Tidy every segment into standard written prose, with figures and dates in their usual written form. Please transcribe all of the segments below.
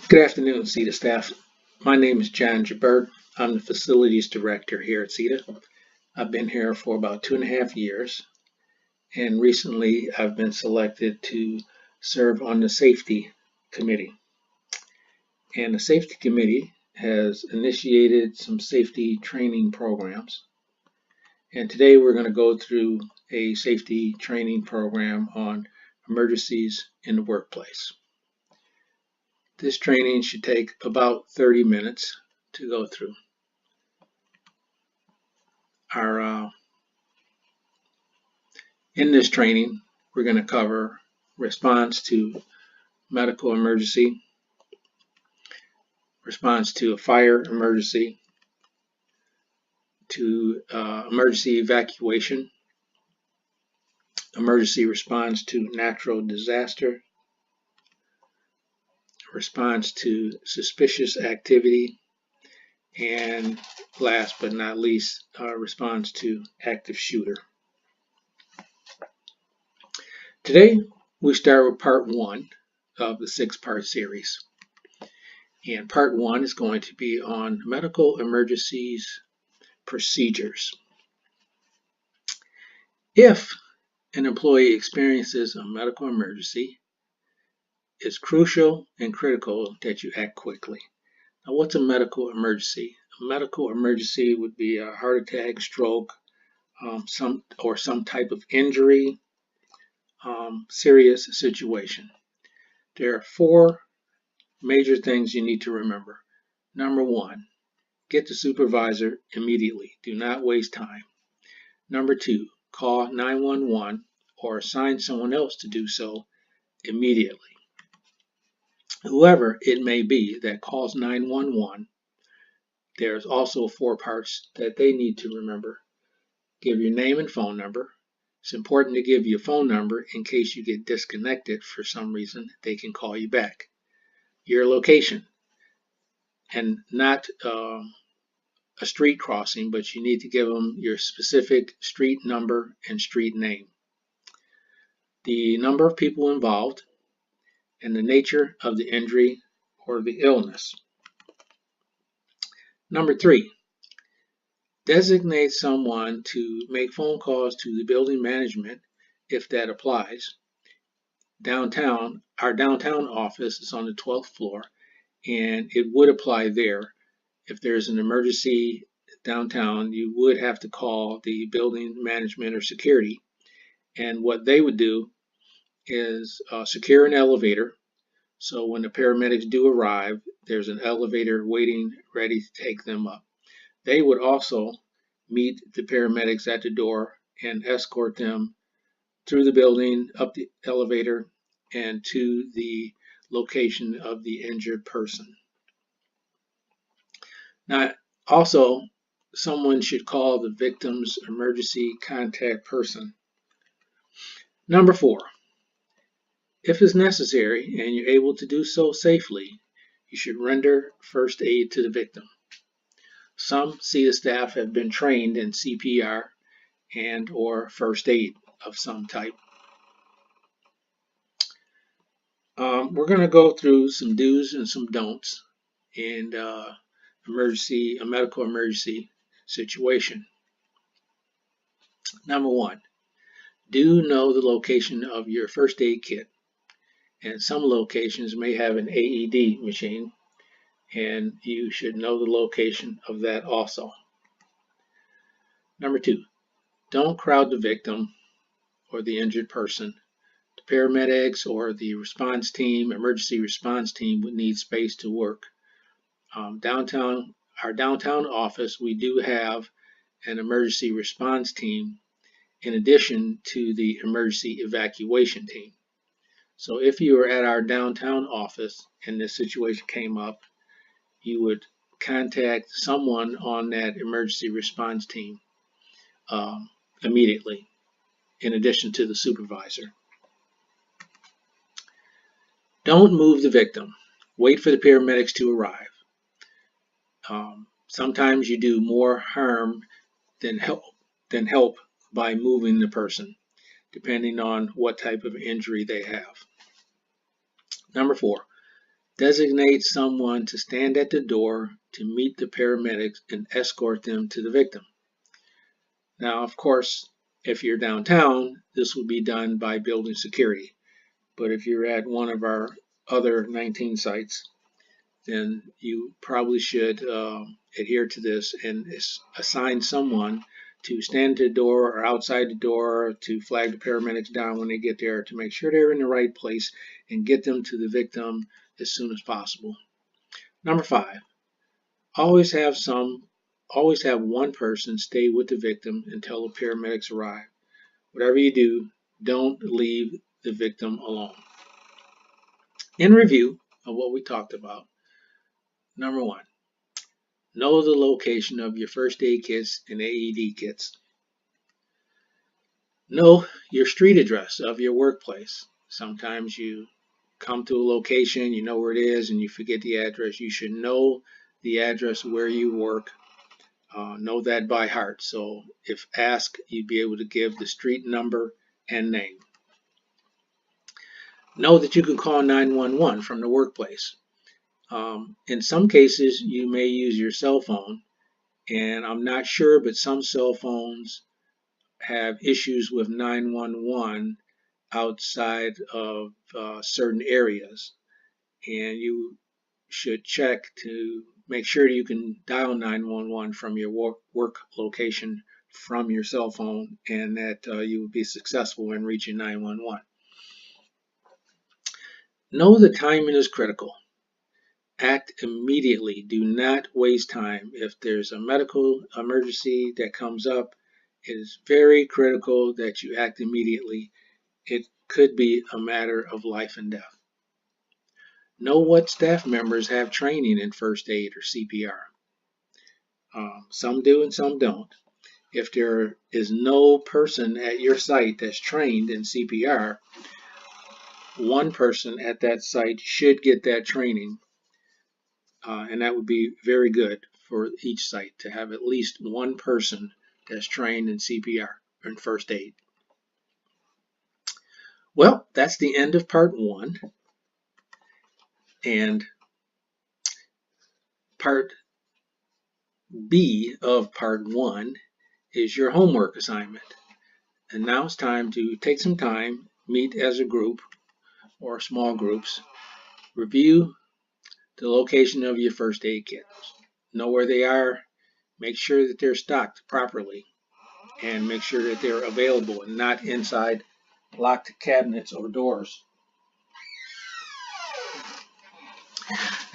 Good afternoon, CEDA staff. My name is John Jabert. I'm the Facilities Director here at CEDA. I've been here for about 2.5 years, and recently I've been selected to serve on the Safety Committee. And the Safety Committee has initiated some safety training programs. And today we're going to go through a safety training program on emergencies in the workplace. This training should take about 30 minutes to go through. In this training, we're going to cover response to medical emergency, response to a fire emergency, to emergency evacuation, emergency response to natural disaster, response to suspicious activity, and last but not least, response to active shooter. Today, we start with part 1 of the 6-part series. And part 1 is going to be on medical emergencies procedures. If an employee experiences a medical emergency, it's crucial and critical that you act quickly. Now, what's a medical emergency? A medical emergency would be a heart attack, stroke, some type of injury, serious situation. There are 4 major things you need to remember. Number 1, get the supervisor immediately. Do not waste time. Number 2, call 911 or assign someone else to do so immediately. Whoever it may be that calls 911, there's also 4 parts that they need to remember. Give your name and phone number. It's important to give your phone number in case you get disconnected for some reason. They can call you back. Your location, and not a street crossing, but you need to give them your specific street number and street name. The number of people involved, and the nature of the injury or the illness. Number 3, designate someone to make phone calls to the building management if that applies. Our downtown office is on the 12th floor, and it would apply there. If there's an emergency downtown, you would have to call the building management or security, and what they would do is secure an elevator. So when the paramedics do arrive, there's an elevator waiting, ready to take them up. They would also meet the paramedics at the door and escort them through the building, up the elevator, and to the location of the injured person. Now, also, someone should call the victim's emergency contact person. Number 4, if it's necessary and you're able to do so safely, you should render first aid to the victim. Some CEDA staff have been trained in CPR and or first aid of some type. We're going to go through some do's and some don'ts in a medical emergency situation. Number 1, do know the location of your first aid kit. And some locations may have an AED machine, and you should know the location of that also. Number 2, don't crowd the victim or the injured person. The paramedics or the response team, emergency response team, would need space to work. Our downtown office, we do have an emergency response team in addition to the emergency evacuation team. So if you were at our downtown office and this situation came up, you would contact someone on that emergency response team immediately, in addition to the supervisor. Don't move the victim. Wait for the paramedics to arrive. Sometimes you do more harm than help by moving the person, depending on what type of injury they have. Number 4, Designate someone to stand at the door to meet the paramedics and escort them to the victim. Now, of course, if you're downtown, this will be done by building security. But if you're at one of our other 19 sites, then you probably should adhere to this and assign someone to stand at the door or outside the door to flag the paramedics down when they get there to make sure they're in the right place and get them to the victim as soon as possible. Number 5, always have one person stay with the victim until the paramedics arrive. Whatever you do, don't leave the victim alone. In review of what we talked about, number 1, know the location of your first aid kits and AED kits. Know your street address of your workplace. Sometimes you come to a location, you know where it is, and you forget the address. You should know the address where you work. Know that by heart. So if asked, you'd be able to give the street number and name. Know that you can call 911 from the workplace. In some cases, you may use your cell phone, and I'm not sure, but some cell phones have issues with 911 outside of certain areas, and you should check to make sure you can dial 911 from your work location from your cell phone, and that you will be successful in reaching 911. Know the timing is critical. Act immediately. Do not waste time. If there's a medical emergency that comes up, it is very critical that you act immediately. It could be a matter of life and death. Know what staff members have training in first aid or CPR. Some do and some don't. If there is no person at your site that's trained in CPR, one person at that site should get that training, and that would be very good for each site to have at least one person that's trained in CPR and first aid. Well, that's the end of part 1, and part B of part 1 is your homework assignment. And now it's time to take some time, meet as a group or small groups, review the location of your first aid kits. Know where they are, make sure that they're stocked properly, and make sure that they're available and not inside locked cabinets or doors.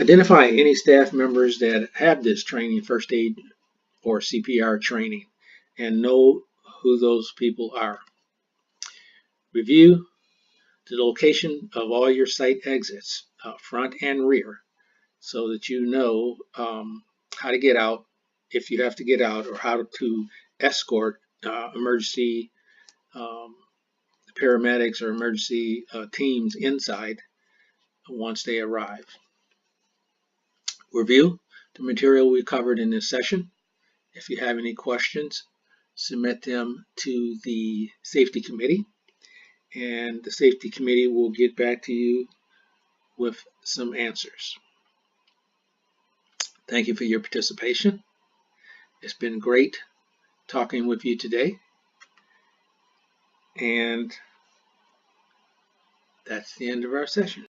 Identify any staff members that have this training, first aid or CPR training, and know who those people are. Review the location of all your site exits, front and rear, so that you know how to get out if you have to get out, or how to escort emergency paramedics or emergency teams inside once they arrive. Review the material we covered in this session. If you have any questions, submit them to the safety committee, and the safety committee will get back to you with some answers. Thank you for your participation. It's been great talking with you today, and that's the end of our session.